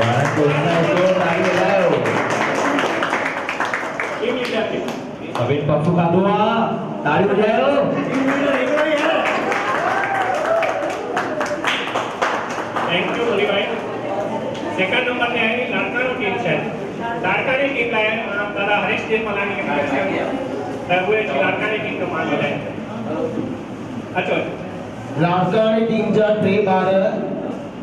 भारत को ताली बजाओ। अभी पप्पू का दुआ ताली बजाओ। थैंक यू ओली भाई। सेकंड नंबर पे है लाड़कानो टीम છે લાડકાની ટીમ લાય દાદા હરીશ દેવ મલાની કે તબુએ લાડકાની ટીમ નો માન છે અચો लाड़कानी टीम जा 3 बार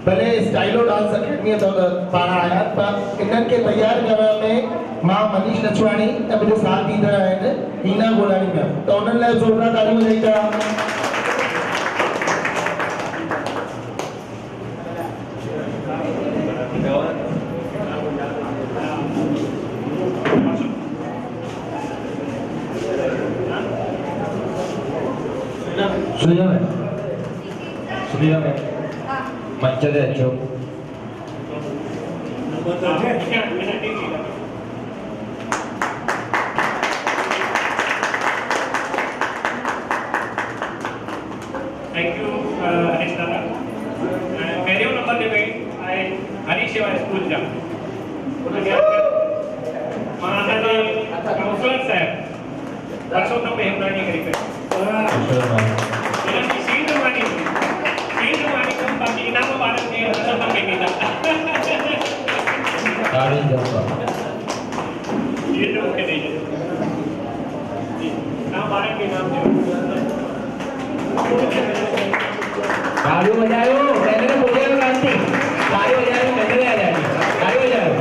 भले स्टाइलो डांस अकेडमी तो पारा आया पर इन्हनि खे तैयार करण में मां मनीष लछवाणी ऐं मुंहिंजो साथ ॾींदड़ आहिनि हीना गोलाणी मैम त उन्हनि लाइ ज़ोरदार तालियूं वॼाईंदा। सुनिया में मंच दे अच्छो थैंक यू हरीश दादा। पहिरियों नंबर ते भई आहे हरीश सेवा स्कूल जा मां असांजे काउंसलर साहिब परसोत्तम हेमरानी करी पे इनकी सीट मानी कम बाकी इनाम भारत के परसोत्तम के नीता ताली बजाओ। ये तो के नहीं नाम भारत के नाम जो ताली बजाओ। पहले तो बोलिए क्रांति ताली बजाओ पहले आ जाएगी ताली बजाओ।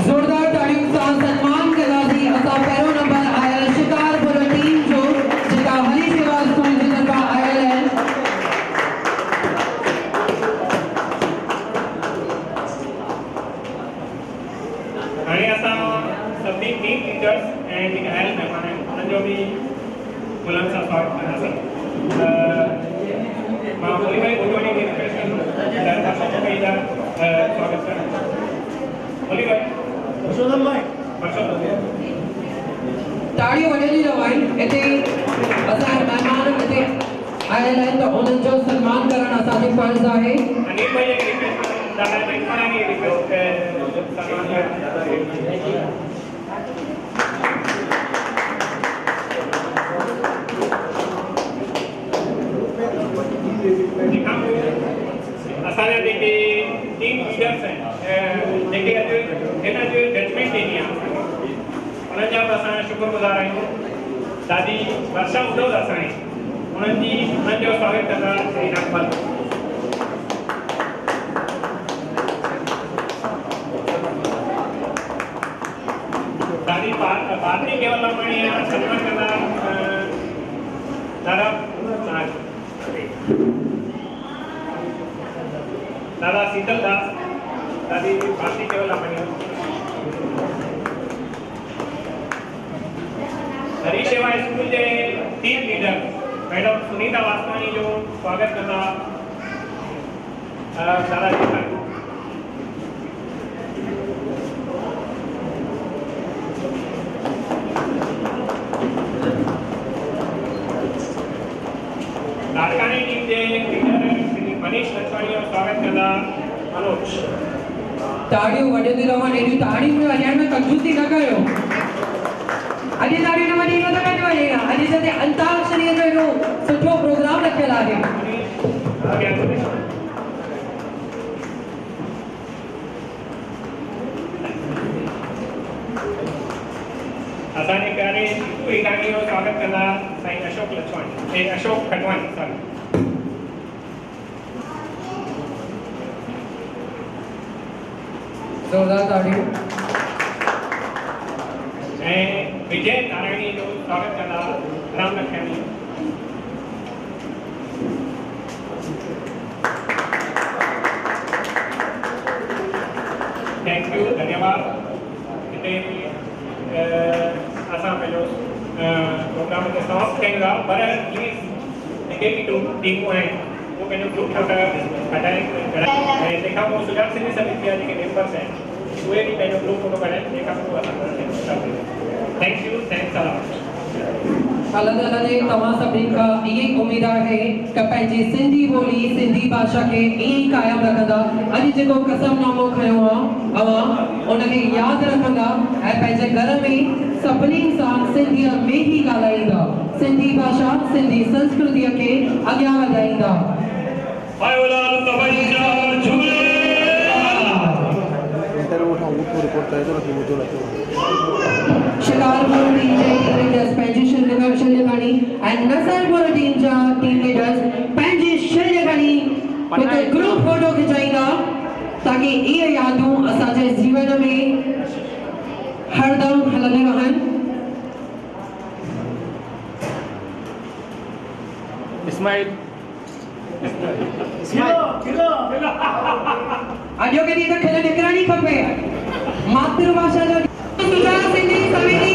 जोरदार तालियों सां सन्मान कंदासीं असां पहिरियों नंबर आयल शिकारपुर टीम जो जेका हरी सेवा स्कूल जी तरफ़ां आयल आहिनि। हाणे असां सभिनी टीम लीडर्स ऐं जेके आयल महिमान आहिनि उन्हनि जो बि बुलंद सां स्वागत कंदासीं। मां ओली भाई मोटवानी खे रिक्वेस्ट कंदुमि स्वागत करणु। ओली भाई परसोत्तम ताड़ियूं वॼंदी रवाई हिते असांजा महिमान हिते आयल आहिनि त उन्हनि जो सन्मान करणु असांजी फर्ज़ आहे। अनिल भाई खे रिक्वेस्ट कंदुमि दादा वेंकटाणी खे रिक्वेस्ट सन्मान करणु। असांजा जेके टीम लीडर्स आहिनि जेके अॼु हिन जो जजमेंट ॾिनी आहे उन्हनि जा बि असां शुक्रगुज़ार आहियूं। दादी वर्षा उद्धव असांजी उन्हनि जो स्वागत कंदा श्री नागपाल। दादी भारती केवलामणी सन्मान कंदा दादा दादा शीतल दास दादी भारती केवलामणी। हरी सेवा स्कूल के team leader madam Sunita Vaswani जो स्वागत कंदा दादा जी लाड़कानी टीम के लीडर श्री मनीष लछवाणी जो स्वागत कंदा मनोज। ताड़ियूं वॼंदी रहनि एॾियूं ताड़ियूं में वॼाइण में कंजूसी न कयो। अॼु ताड़ियूं न वॼी न त कंहिंजो वॼेगा। अॼु हिते अंताक्षरीअ जो एॾो सुठो प्रोग्राम रखियलु आहे। असांजे प्यारे जीतू ईरानी जो स्वागत कंदा साईं अशोक लछवाणी अशोक खटवानी सॉरी। जोरदार ताड़ियूं। विजय नारायणी जो स्वागत कंदा राम लखयानी। थैंक यू धन्यवाद। हिते असां पंहिंजो प्रोग्राम खे समाप्त कयूं था पर प्लीज़ जेके बि टीमूं आहिनि उहो पंहिंजो ग्रुप फोटो कढाए ऐं तंहिंखां पोइ सुजान सिंधी समिति जा जेके मेंबर्स आहिनि उहे बि पंहिंजो ग्रुप फोटो कढाइनि तंहिंखां पोइ असां thank you thanks a lot. अलॻि अलॻि तव्हां सभिनी खां इहा ई उमेदु आहे त पंहिंजी सिंधी ॿोली सिंधी भाषा खे ईअं ई क़ाइमु रखंदा। अॼु जेको कसमनामो खयो आहे अवां उनखे यादि रखंदा ऐं पंहिंजे घर में सभिनी सां सिंधीअ में ई ॻाल्हाईंदा, सिंधी भाषा सिंधी संस्कृतीअ खे अॻियां वधाईंदा। शिकारपुर टीम जा टीम लीडर्स पंहिंजी शिल्ड खणी ऐं नसरपुर टीम जा टीम लीडर्स पंहिंजी शिल्ड खणी हिकु ग्रुप फोटो खिचाईंदा ताकि इहे यादूं असांजे जीवन में हरदम हलंदी रहनि। अॼोके ॾींहुं त खिल निकिरणी खपे। मातृभाषा जो सिंधी समिति